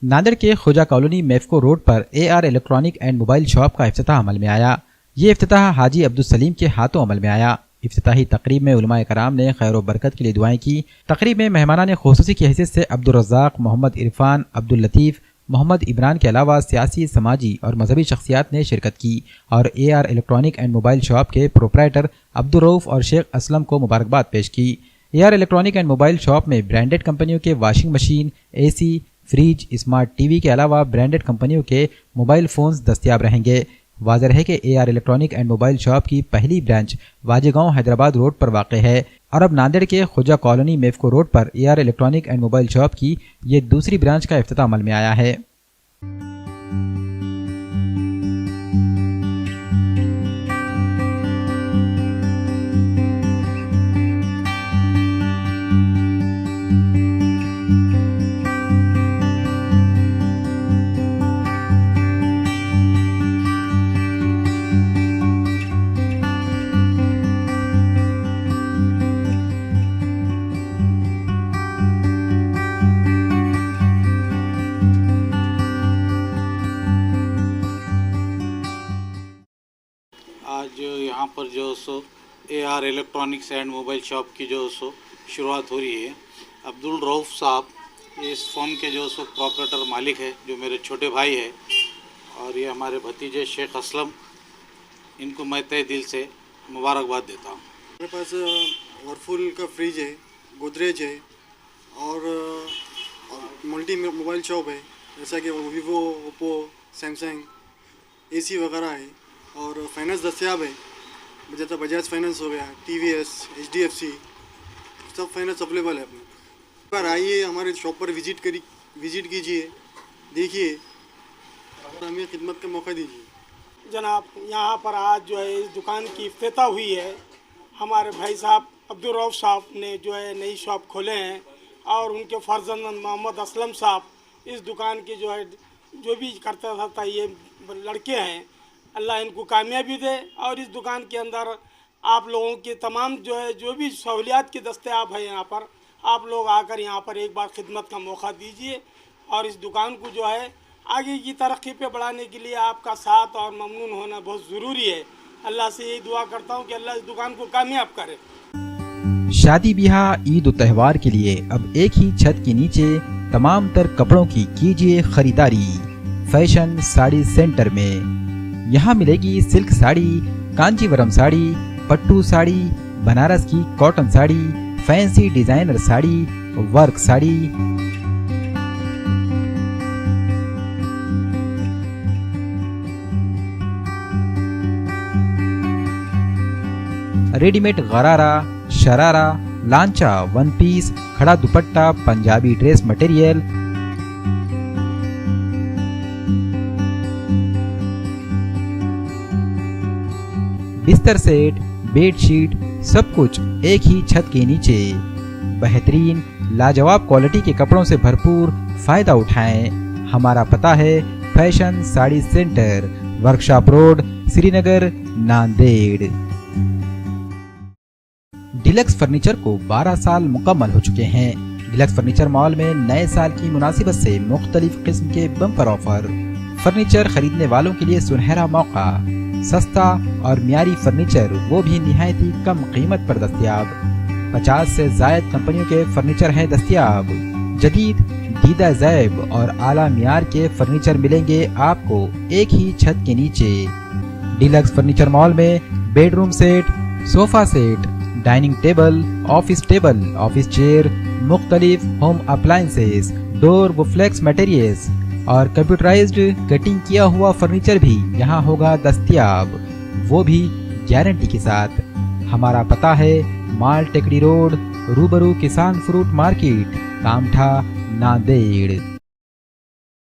नांदेड़ के खुजा colony मेफको road पर AR electronic and mobile shop का इफ्तिताह अमल में आया। ये इफ्तिताह हाजी अब्दुल सलीम के हाथों अमल में आया। इफ्तिताही तकरीब में उलमाए कराम ने खैर व बरकत के लिए दुआएं की। तकरीब में मेहमानान खुसूसी की हैसियत से अब्दुल रज़ाक, मोहम्मद इरफान, अब्दुल लतीफ़, मोहम्मद इमरान के अलावा सियासी, समाजी और मजहबी शख्सियात ने शिरकत की और AR electronic and mobile shop के प्रोप्राइटर अब्दुल रऊफ़ और शेख असलम को मुबारकबाद पेश की। AR electronic and mobile shop में ब्रांडेड कंपनियों के washing machine, AC, fridge, smart TV के अलावा ब्रांडेड कंपनियों के मोबाइल फ़ोन्स दस्तियाब रहेंगे। वाज़ेह है कि AR electronic and mobile shop की पहली ब्रांच वाजेगांव हैदराबाद रोड पर वाक़ है और अब नांदेड़ के खुजा कॉलोनी मेफको रोड पर AR electronic and mobile shop की ये दूसरी ब्रांच का इफ्तिताह अमल में आया है। आज यहाँ पर जो सो AR electronics and mobile shop की जो सो शुरुआत हो रही है। अब्दुल रऊफ़ साहब इस फर्म के जो सो प्रॉपरेटर मालिक है, जो मेरे छोटे भाई है, और ये हमारे भतीजे शेख असलम, इनको मैं तहे दिल से मुबारकबाद देता हूँ। मेरे पास वर्लपूल का फ्रिज है, गोदरेज है और मल्टी मोबाइल शॉप है, जैसा कि वीवो, ओप्पो, सैमसंग, AC वगैरह है और फाइनेंस दस्तियाब है, जैसा बजाज फाइनेंस हो गया, TVS, HDFC, सब फाइनेंस अवेलेबल है। अपने पर आइए, हमारे शॉप पर विजिट कीजिए, देखिए और हमें खिदमत का मौका दीजिए। जनाब, यहाँ पर आज जो है इस दुकान की इफ्तिताह हुई है। हमारे भाई साहब अब्दुल रऊफ़ साहब ने जो है नई शॉप खोले हैं और उनके फर्जंद मोहम्मद असलम साहब इस दुकान की जो है जो भी करता था ये लड़के हैं। अल्लाह इनको कामयाबी दे और इस दुकान के अंदर आप लोगों की तमाम जो है जो भी सहूलियात की दस्तयाब है, यहाँ पर आप लोग आकर यहाँ पर एक बार खिदमत का मौका दीजिए और इस दुकान को जो है आगे की तरक्की पे बढ़ाने के लिए आपका साथ और ममनून होना बहुत ज़रूरी है। अल्लाह से यही दुआ करता हूँ कि अल्लाह इस दुकान को कामयाब करे। शादी ब्याह, ईद और त्यौहार के लिए अब एक ही छत के नीचे तमाम तर कपड़ों की कीजिए खरीदारी फैशन साड़ी सेंटर में। यहाँ मिलेगी सिल्क साड़ी, कांजीवरम साड़ी, पट्टू साड़ी, बनारस की cotton sari, fancy designer sari, work sari, readymade गरारा, शरारा, लांचा, वन पीस, खड़ा दुपट्टा, पंजाबी ड्रेस मटेरियल, बिस्तर सेट, बेडशीट, सब कुछ एक ही छत के नीचे। बेहतरीन लाजवाब क्वालिटी के कपड़ों से भरपूर फायदा उठाएं। हमारा पता है fashion sari centre, workshop road, Srinagar, Nanded. Deluxe furniture को 12 साल मुकम्मल हो चुके हैं। डिलक्स फर्नीचर मॉल में नए साल की मुनासिबत से मुख्तलिफ किस्म के बम्पर ऑफर। फर्नीचर खरीदने वालों के लिए सुनहरा मौका, सस्ता और मियारी फर्नीचर, वो भी निहायती कम कीमत पर दस्तयाब। 50 से जायद कंपनियों के फर्नीचर हैं दस्तयाब। जदीद, दीदा ज़ैब और आला मियार के फर्नीचर मिलेंगे आपको एक ही छत के नीचे। डिलक्स फर्नीचर मॉल में bedroom set, sofa set, dining table, office chair, मुख्तलिफ होम अप्लायंसेस, डोर व फ्लेक्स मटेरियल्स और कंप्यूटराइज्ड कटिंग किया हुआ फर्नीचर भी यहाँ होगा दस्तयाब, वो भी गारंटी के साथ। हमारा पता है माल टेकड़ी रोड, रूबरू किसान फ्रूट मार्केट, कामठा, नांदेड़।